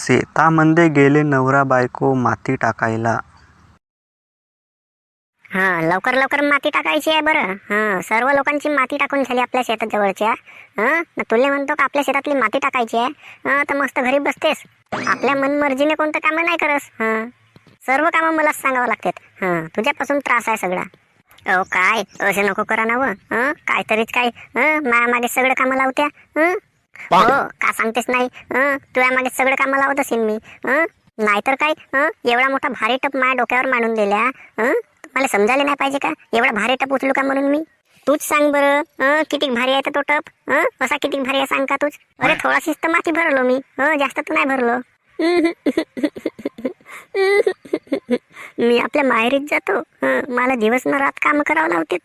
शेतामध्ये गेले नवरा बायको माती टाकायला. लवकर लवकर माती टाकायची आहे बरं. सर्व लोकांची माती टाकून झाली आपल्या शेतात जवळच्या. तुला म्हणतो का आपल्या शेतातली माती टाकायची आहे तर मस्त घरी बसतेस. आपल्या मनमर्जीने कोणतं कामं नाही करस. सर्व कामं मलाच सांगावं लागतात. तुझ्यापासून त्रास आहे सगळा. काय असे नको करा ना व. काहीतरीच काय माझ्या मागे सगळं कामं लावत्या. हो का सांगतेस नाही. तुझ्या मागे सगळं कामं लावत असेल मी. नाहीतर काय एवढा मोठा भारी टप माझ्या डोक्यावर मांडून दिल्या. मला समजायला नाही पाहिजे का एवढा भारी टप उचलू का म्हणून मी. तूच सांग बरं किती भारी आहे तो टप. असा किती भारी आहे सांग का तूच. अरे थोडाशीच तर माती भरलो मी. जास्त तर नाही भरलो. मी आपल्या माहेरीत जातो. मला दिवस न रात काम करावं लावते.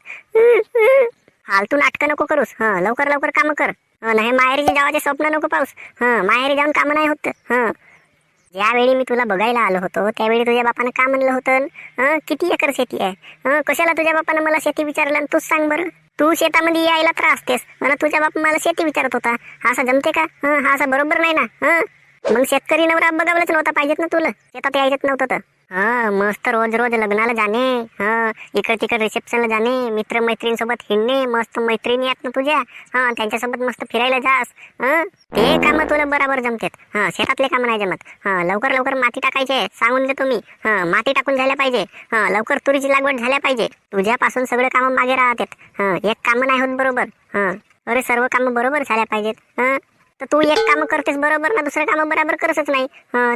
फालतू नाटकं नको करूस. लवकर लवकर काम कर. नाही माहेरीचे जावाचे स्वप्न नको पाऊस. माहेरी जाऊन काम नाही होत. ज्यावेळी मी तुला बघायला आलो होतो त्यावेळी तुझ्या बापानं का म्हणलं होतं किती एकर शेती आहे. कशाला तुझ्या बापानं मला शेती विचारलं तूच सांग बरं. तू शेतामध्ये यायला त्रासतेस म्हणा तुझ्या बाप मला शेती विचारत होता. हा असा जमते का. हा असा बरोबर नाही ना. मग शेतकरी नवरा बघावलाच नव्हता पाहिजेत ना तुला. शेतात यायचंच नव्हतं तर. मस्त रोज रोज लग्नाला जाणे. इकड तिकड रिसेप्शनला जाणे. मित्र मैत्रिणीसोबत हिंडणे. मस्त मैत्रिणी आहेत ना तुझ्या. त्यांच्यासोबत मस्त फिरायला जास. ते काम तुला बरोबर जमतात. शेतातले काम नाही जमत. लवकर लवकर माती टाकायचे सांगून देतो मी. माती टाकून झाल्या पाहिजे. लवकर तुरीची लागवड झाल्या पाहिजे. तुझ्यापासून सगळे काम मागे राहतात. एक काम नाही होत बरोबर. अरे सर्व काम बरोबर झाल्या पाहिजेत. तर तू एक काम करतेस बरोबर ना दुसरं काम बरोबर करतच नाही.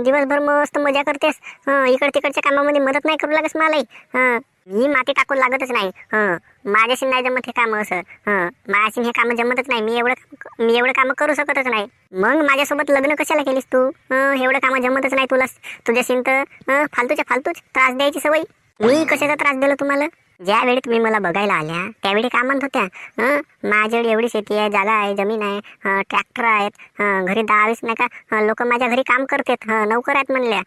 दिवसभर मस्त मजा करतेस. इकड तिकडच्या कामामध्ये मदत नाही करू लागस मलाही. मी माती टाकून लागतच नाही. माझ्याशी नाही जमत हे काम असं. माझ्याशी हे काम जमतच नाही. मी एवढं काम करू शकतच नाही. मग माझ्यासोबत लग्न कशाला केलीस तू. एवढं काम जमतच नाही तुला. तुझ्याशी तर फालतूच त्रास द्यायची सवय. मी कशाचा त्रास दिला तुम्हाला. ज्यावेळी तुम्ही मला बघायला आल्या त्यावेळी काय म्हणत होत्या माझ्याकडे एवढी शेती आहे जागा आहे जमीन आहे ट्रॅक्टर आहेत. घरी 10-20 नाही का लोक माझ्या घरी काम करतात. नोकर आहेत म्हणल्या.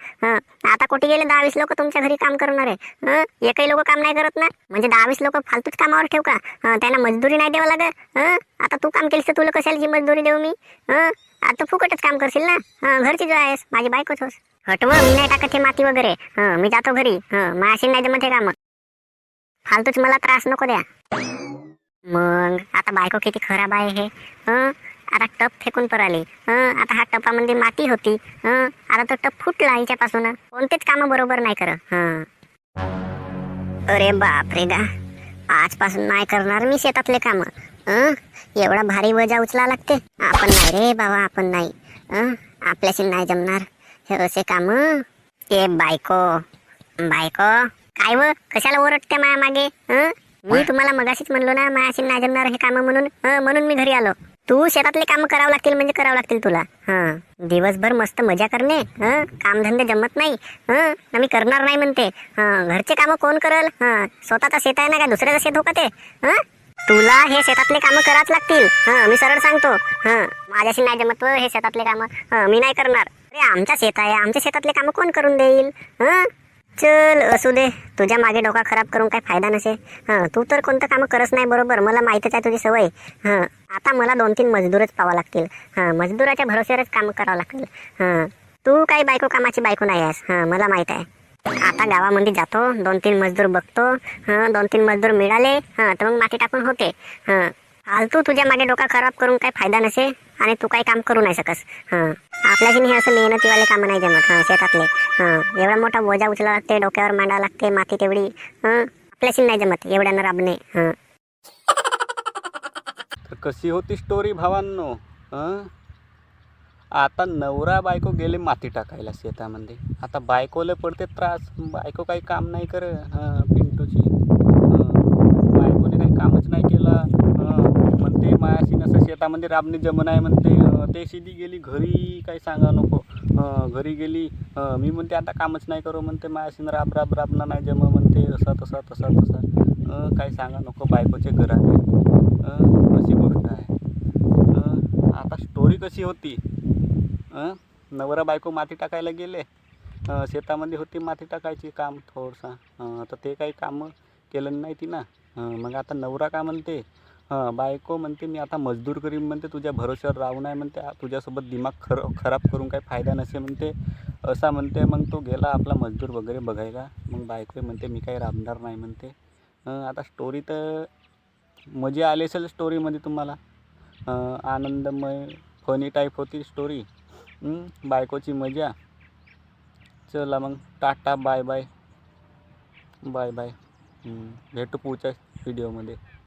आता कुठे गेले 10-20 लोक तुमच्या घरी काम करणार आहे. एकही लोक काम नाही करत ना. म्हणजे 10-20 लोक फालतूच कामावर ठेव का. त्यांना मजदुरी नाही द्यावं लागत. आता तू काम केलीस तर तुला कशाला मजदुरी देऊ मी. आता फुकटच काम करशील ना. घरची जो आहेस माझी बायकोच होस. हटव मी नाही टाकत हे माती वगैरे. मी जातो घरी. माझ्याशी नाही जमत हे काम. फालतूच मला त्रास नको द्या. मग आता बायको किती खराब आहे हे. आता टप फेकून पराली. आता हा टपामध्ये माती होती. आता तो टप फुटला हिच्यापासून. कोणतेच काम बरोबर नाही कर. अरे बापरे गा. आजपासून नाही करणार मी शेतातले काम. एवढा भारी वजा उचला लागते. आपण नाही रे बाबा आपण नाही. आपल्याशी नाही जमणार हे असे काम. ए बायको काय व कशाला ओरडते माया मागे. मी तुम्हाला मगाशीच म्हणलो ना मायाशी नाही जमणार हे काम म्हणून मी घरी आलो. तू शेतातले काम करावं लागतील म्हणजे करावं लागतील तुला. दिवसभर मस्त मजा करणे. कामधंदे जमत नाही. मी करणार नाही म्हणते. घरचे काम कोण करल. स्वतःचा शेत आहे ना काय दुसऱ्याचा शेत हो का ते. तुला हे शेतातले काम करावच लागतील. मी सरळ सांगतो. माझ्याशी नाही जमत हे शेतातले काम. मी नाही करणार. अरे आमचा शेत आहे आमच्या शेतातले काम कोण करून देईल. चल असू दे. तुझ्या मागे डोका खराब करून काही फायदा नसे. तू तर कोणतं काम करत नाही बरोबर. मला माहितीच आहे तुझी सवय. आता मला 2-3 मजदूरच पाहावं लागतील. मजदुराच्या भरोश्यावरच काम करावं लागेल. तू काही बायको कामाची बायको नाही आहेस. मला माहित आहे. आता गावामध्ये जातो 2-3 मजदूर बघतो. 2-3 मजदूर मिळाले तर मग माती टाकून होते. फालतू तुझ्या मागे डोका खराब करून काही फायदा नसे. आणि तू काही काम करू नाही सकस. आपल्याशी हे असं मेहनतीवाले काम नाही जमत. शेतातले एवढा मोठा बोजा उचला लागते डोक्यावर मांडावं लागते माती तेवढी. आपल्याशी नाही जमत एवढ्यानं राबणे. तर कशी होती स्टोरी भावांनो. आता नवरा बायको गेले माती टाकायला शेतामध्ये. आता बायकोला पडते त्रास. बायको काही काम नाही कर पिंटूची. बायकोने काही कामच नाही केलं. म्हणते मायाशी नसं शेतामध्ये राबणे जमन आहे म्हणते. ते शिदी गेली घरी काही सांगा नको. घरी गेली. मी म्हणते आता कामच नाही करू म्हणते. मायाशी राबणं नाही जम म्हणते. तसा काही सांगा नको बायकोचे घरात. अशी गोष्ट आहे. आता स्टोरी कशी होती. नवरा बायको माती टाकायला गेले. शेतामध्ये होती माती टाकायची काम थोडंसं. तर ते काही कामं केलं नाही ती ना. मग आता नवरा का म्हणते बायको म्हणते मी आता मजदूर करीन म्हणते, तुझ्या भरोश्यावर राहू नाही म्हणते, तुझ्यासोबत दिमाग खराब करून काही फायदा नसे म्हणते, असा म्हणते. मग तो गेला आपला मजदूर वगैरे बघायला. मग बायको म्हणते मी काही राबणार नाही म्हणते. आता स्टोरी तर मजा आली असेल स्टोरीमध्ये तुम्हाला. आनंदमय फनी टाईप होती स्टोरी. बायकोची मजा. चला मग ta-ta bye bye bye bye. भेटू पुढच्या व्हिडिओमध्ये.